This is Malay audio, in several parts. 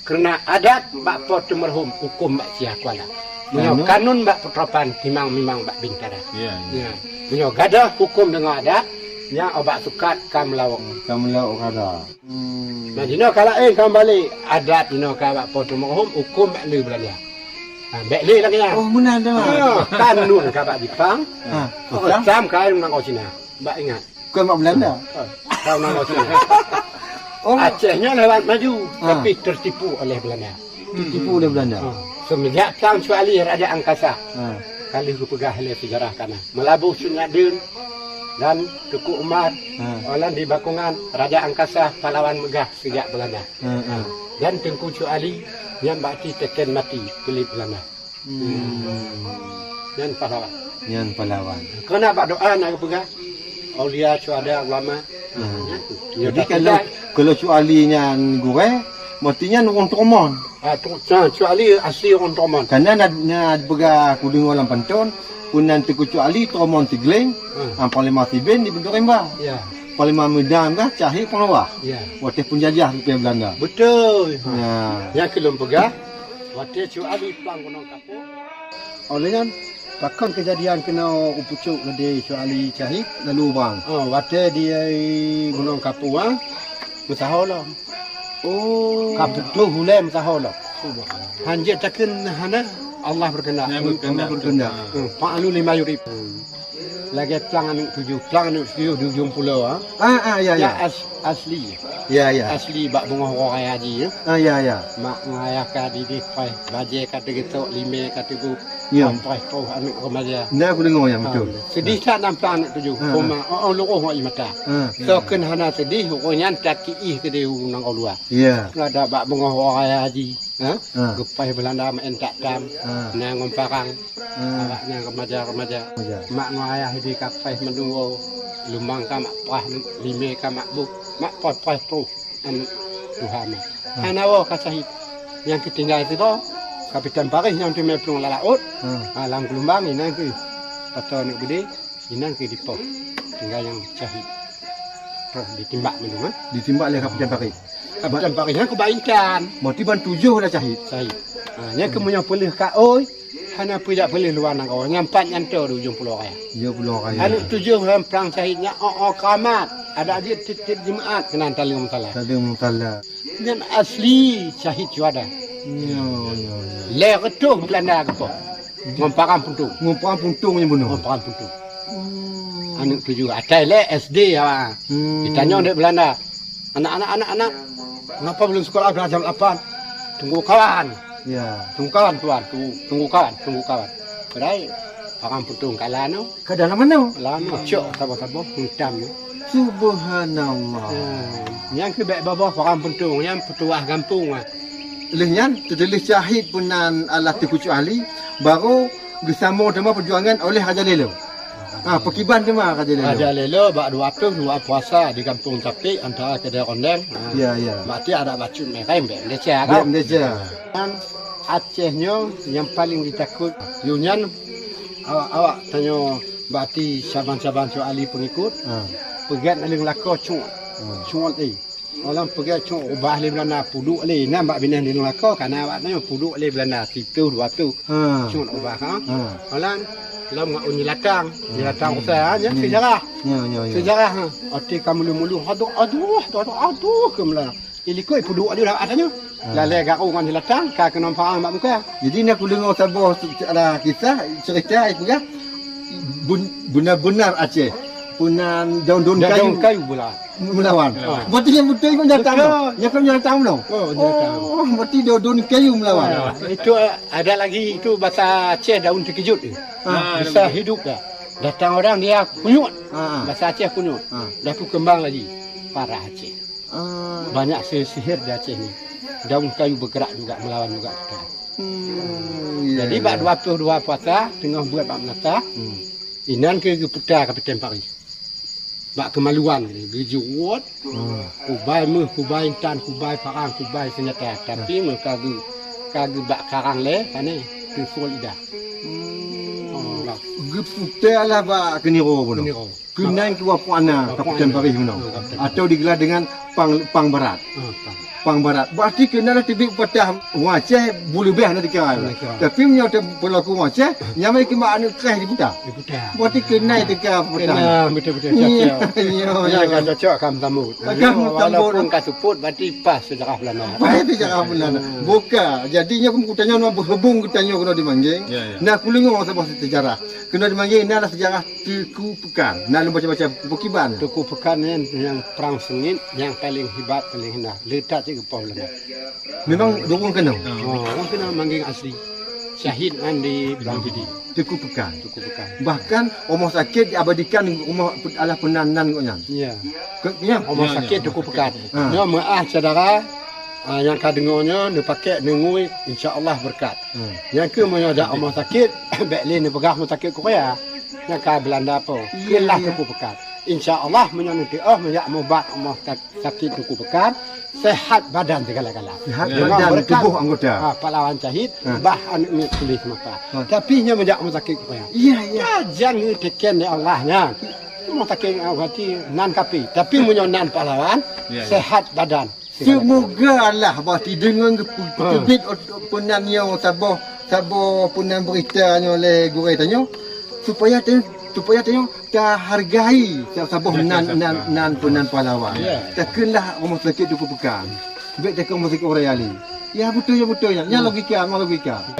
Kerana adat bak pot merhum hukum bak sia kuala. Menyo kanun bak petropan timang memang bak bintara. Ya. Menyo gada hukum dengan adat nya obak sukat kam lawang. Kamlau kada. Nah dino kala kam balik adat dino ka bak pot merhum hukum bak le belanja. Bak le lagi ya. Oh benar dah. Kanun ka bak Jepang. Sam ka nang Cina. Bak ingat. Bukan mak Belanda. Kau nang Cina. Oh, Acehnya lewat maju tapi tertipu oleh Belanda. tipu oleh Belanda. Semenjak tahun Suali Raja Angkasa. Kali ku pegah oleh sejarah kana. Melabuh Sunyadin dan Tuku Umar. Orang di Bakungan Raja Angkasa pahlawan megah sejak Belanda. Dan Tengku Suali yang bakti teken mati oleh Belanda. Dan pahlawan. Yang pahlawan. Kena bak doa nak pegah. Aulia syuhada ulama. Jadi kalau cualinya gore, mestinya orang Tromon. Cuali asli orang Tromon. Karena nak pegah kudung orang Pantun, punan teku cuali Tromon Tigling, paling mati ben di bentuk rimba. Ya. Paling medam kah cahik penawah. Ya. Waktu penjajah ke Belanda. Betul. Ya. Yang kelum pegah, waktu cuali pelang gunung kapur. Olehnya takkan kejadian kena upucuk di Cuali Cahit lalu bang. Waktu dia gunung kapur mutahola. Oh. Kapur tu hulai mutahola. Hanjat takkan hana Allah berkehendak. Allah berkehendak. Fa'alu lima yurib. Lagi pelang anu 7 di ujung pulau Ya. asli. Ya. Asli bak bunga raya haji Ya. mak ngaya ka di pai baje kata gitu lime kata bu Ya. sampai kau anak remaja. Nah aku dengar yang betul. Sedih tak nampak anak tuju. Koma luruh mak mata. So ken hana sedih ronya tak ih ke dia nang luar. Ya. Ada bak bunga raya haji. Gepai Belanda mentak tam nang ngomparang. Nang remaja. Mak ngaya di kapai menunggu lumang ka mak pah lime ka mak bu mak poi tu anu Tuhan. Hanawa kasahit yang ketinggal itu Kapitan Paris yang tu pelung lalaut. Alam gelombang ini ke atau nak gede ini ke di pos. Tinggal yang cahit. Ditimbak menung Ditimbak oleh Kapitan Paris. Kapitan Paris yang kebainkan. Mesti ban 7 dah cahit. Cahit. Nya kemunya pelih ka oi. Hana pujak pelih luar nang kau nyampat nyantor di ujung pulau raya. Ya pulau raya. Anu 7 dalam perang cahitnya keramat. Ada dia titip jemaat kena tali mutala. Tadi mutala. Dan asli cahit juada. Ya. Le retuh Belanda ke apa? Ngomparan puntung. Ngomparan puntung yang bunuh. Ngomparan puntung. Anu 7 atai le SD ya. Ditanya oleh Belanda. Anak. Kenapa belum sekolah belajar 8? Tunggu kawan. Ya. Tunggu kawan tuan. Tunggu kawan. Padahal orang puntung kalah no. Ke dalam mana? Lama cok tabah hitam. Subhanallah. Yang ke baik bawah orang puntung, yang petuah kampung. Lehnya tertulis syahid punan alat Tuku Ali baru bersama dengan perjuangan oleh Raja Lelo. Pekiban tema Raja Lelo. Raja Lelo bak 2 puasa di kampung Tapi antara kedai rondeng. Ya. Berarti ada bacun mereka Malaysia kan? Malaysia. Dan Acehnya yang paling ditakut. Yunyan awak tanya berarti saban-saban Ali pengikut. Pegat aling lako cungat orang pergi cuma ubah le Belanda puduk le nampak bina di lako karena awak nanya puduk le Belanda titu 2 cuma ubah orang lam ngak unyilatang usah nya sejarah sejarah arti kamu mulu aduh kemla ilikoi puduk dia dah adanya lale garu ngan hilatang ka kena faham mak muka jadi nak aku dengar sabah ada kisah cerita itu kan benar-benar Aceh punan daun-daun kayu pula melawan. Berarti yang betul pun datang. Yang kau datang belum? Oh, berarti daun kayu melawan. Itu ada lagi itu bahasa Aceh daun terkejut. Bisa hidup dah. Datang orang dia kunyut. Bahasa Aceh kunyut. Dah tu kembang lagi. Parah Aceh. Banyak sihir di Aceh ni. Daun kayu bergerak juga melawan juga kita. Jadi bak 22 puasa tengah buat bak menata. Inan ke putar Kapitan Paris. Bak kemaluan ni, gejuot. Kubai intan, kubai parang, kubai senjata. Tapi mereka kage bak karang le, kane ke solida. Geputar lah bak keniro pun. Kenang ke wapuana Kapitan Paris pun. Atau digelar dengan pang berat. pang barat. Berarti kena lah tibik patah Aceh boleh beh nak dikira. Tapi punya berlaku Aceh, nyamai ke mak anu kreh di putar. Berarti kena dikira patah. Betul-betul Ya, cocok. Ya, kan cocok kam tamu. Walaupun kasuput berarti pas sejarah Belanda. Apa itu cara Belanda? Buka. Jadinya aku tanya nak berhubung kita tanya kena dimanggil. Nah, kulingong sebab sejarah. Kena dimanggil adalah sejarah Tuku Pekan. Nak baca-baca Pukiban. Tuku Pekan yang perang sengit yang paling hebat paling hendak. Letak je ke Belanda. Memang dorong kena. Orang kena manggil asli. Syahid kan di Belang Pidi. Tuku Pekan. Tuku Pekan. Bahkan rumah sakit diabadikan rumah ala penanan koknya. Ya. Ya. Rumah sakit Tuku Pekan. Dia maah saudara yang kau dengarnya dia pakai nengui insya-Allah berkat. Yang ke menyodak rumah sakit baiklah ni pegah rumah sakit Korea. Yang kau Belanda apa? Kelah Tuku Pekan. Insya-Allah menyanti menyak mubat rumah sakit Tuku Pekan. Sehat badan segala-gala. Sehat badan tubuh anggota. Pahlawan syahid bahan ini tulis mata. Tapi nya menjak rumah sakit Korea. Iya. Jangan teken di Allahnya. Rumah sakit berarti nan kapi. Tapi menyonan pahlawan sehat badan. Semoga Allah berarti dengan terbit punannya Sabah punan beritanya oleh Gurei tanya supaya tanya kita hargai Sabah nan punan pahlawan. Takkanlah rumah sakit Tuku Pekan. Baik takkan rumah sakit Orang Ali. Ya betul ya. Nya logika.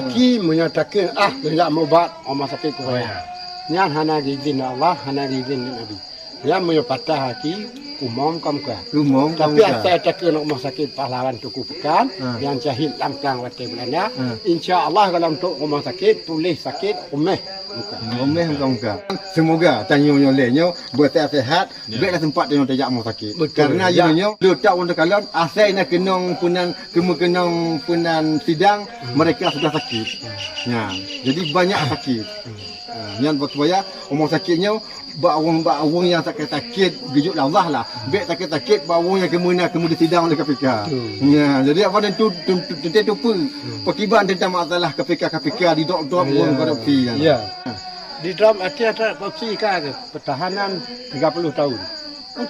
Ki menyatakan tidak mau buat rumah sakit Korea. Nya hana izin Allah, hana izin Nabi. Yang menyepatah hati umum kamka. Tapi asal takkan rumah sakit pahlawan Tuku Pekan yang syahid langkang waktu Belanda. Insya-Allah kalau untuk rumah sakit boleh sakit umeh. Muka. Semoga tanya olehnya bersehat, baiklah tempat tanya tajak rumah sakit. Karena jadinya letak untuk kalian asal nak kenong punan sidang mereka sudah sakit. Ya, jadi banyak sakit. Yang supaya rumah sakitnya bawang yang sakit gejuk Allah lah. Baik sakit bawang yang kemudian sidang oleh KPK. Ya, jadi apa tu perkiban tentang masalah KPK di dok orang korupsi. Ya. Di dalam ada korupsi kan pertahanan 30 tahun.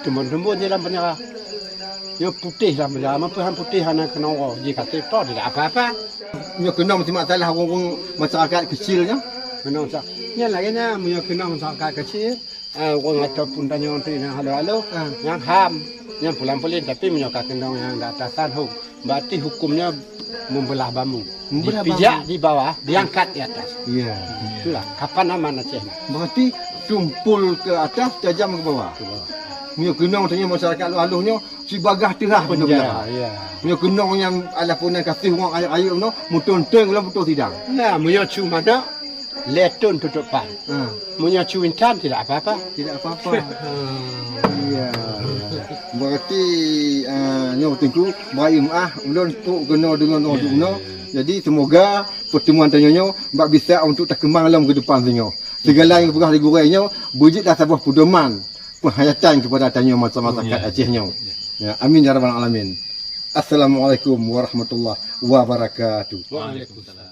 Teman-teman dalam penjara. Yang putih dalam penjara, mampuan putih hanya kena orang. Jika tidak apa-apa. Yang kena mesti masalah orang masyarakat kecilnya. Kena yang lainnya punya kena masyarakat kecil. Orang ataupun tanya menteri yang halu-halu, yang ham, yang pulang-pulang tapi menyokak kendang yang di atasan hukum. Berarti hukumnya membelah bambu. Dipijak di bawah, diangkat di atas. Iya. Itulah kapan aman Aceh. Berarti tumpul ke atas, tajam ke bawah. Punya kenong tanya masyarakat halu-halunya si bagah terah benar-benar. Ya. Punya kenong yang ala punan kasih orang air-air no, muntun-tun lah betul sidang. Nah, punya cuma nak letun tutupan. Punya cuintan tidak apa-apa. Iya. Berarti nyo tengku baim ulun tu kena dengan orang. Jadi semoga pertemuan tanyanya bak bisa untuk terkembang dalam ke depan sinyo. Segala yang pegah di gurainya wujudlah sebuah pedoman penghayatan kepada tanya masyarakat Acehnya. Ya, amin ya rabbal alamin. Assalamualaikum warahmatullahi wabarakatuh. Waalaikumsalam.